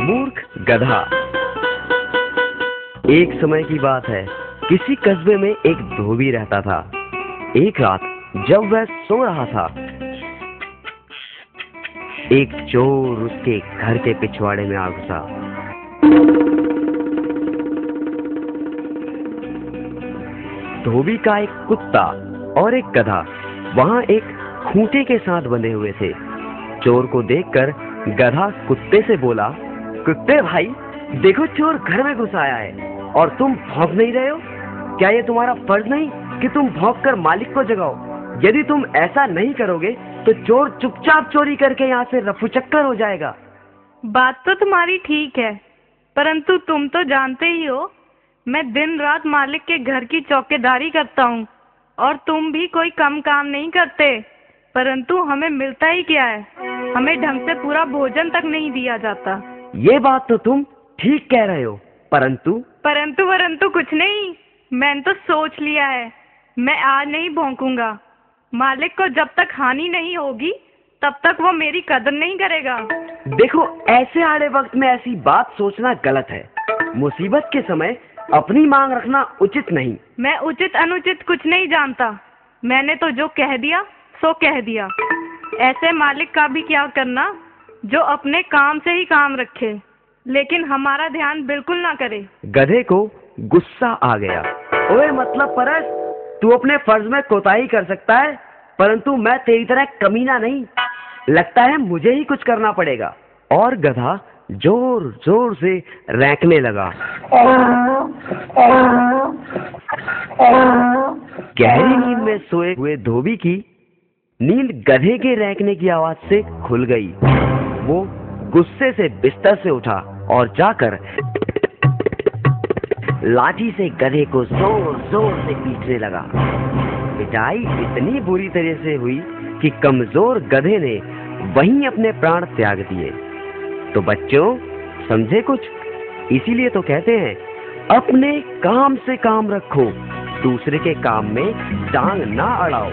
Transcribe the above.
मूर्ख गधा। एक समय की बात है, किसी कस्बे में एक धोबी रहता था। एक रात जब वह सो रहा था, एक चोर उसके घर के पिछवाड़े में आ घुसा। धोबी का एक कुत्ता और एक गधा वहां एक खूंटे के साथ बंधे हुए थे। चोर को देखकर गधा कुत्ते से बोला, कुत्ते भाई, देखो चोर घर में घुस आया है और तुम भौंक नहीं रहे हो। क्या ये तुम्हारा फर्ज नहीं कि तुम भौंक कर मालिक को जगाओ? यदि तुम ऐसा नहीं करोगे तो चोर चुपचाप चोरी करके यहाँ से रफूचक्कर हो जाएगा। बात तो तुम्हारी ठीक है, परंतु तुम तो जानते ही हो मैं दिन रात मालिक के घर की चौकीदारी करता हूँ और तुम भी कोई कम काम नहीं करते, परंतु हमें मिलता ही क्या है? हमें ढंग से पूरा भोजन तक नहीं दिया जाता। ये बात तो तुम ठीक कह रहे हो, परंतु परंतु कुछ नहीं। मैंने तो सोच लिया है, मैं आज नहीं भौंकूंगा। मालिक को जब तक हानि नहीं होगी तब तक वो मेरी कदर नहीं करेगा। देखो, ऐसे आड़े वक्त में ऐसी बात सोचना गलत है। मुसीबत के समय अपनी मांग रखना उचित नहीं। मैं उचित अनुचित कुछ नहीं जानता। मैंने तो जो कह दिया सो कह दिया। ऐसे मालिक का भी क्या करना जो अपने काम से ही काम रखे, लेकिन हमारा ध्यान बिल्कुल ना करे। गधे को गुस्सा आ गया। ओए मतलब परस, तू अपने फर्ज में कोताही कर सकता है, परंतु मैं तेरी तरह कमीना नहीं। लगता है मुझे ही कुछ करना पड़ेगा। और गधा जोर जोर से रैंकने लगा। गहरी नींद में सोए हुए धोबी की नींद गधे के रैंकने की आवाज से खुल गई। वो गुस्से से बिस्तर से उठा और जाकर लाठी से गधे को जोर जोर से पीटने लगा। पिटाई इतनी बुरी तरह से हुई कि कमजोर गधे ने वहीं अपने प्राण त्याग दिए। तो बच्चों, समझे कुछ? इसीलिए तो कहते हैं, अपने काम से काम रखो, दूसरे के काम में टांग ना अड़ाओ।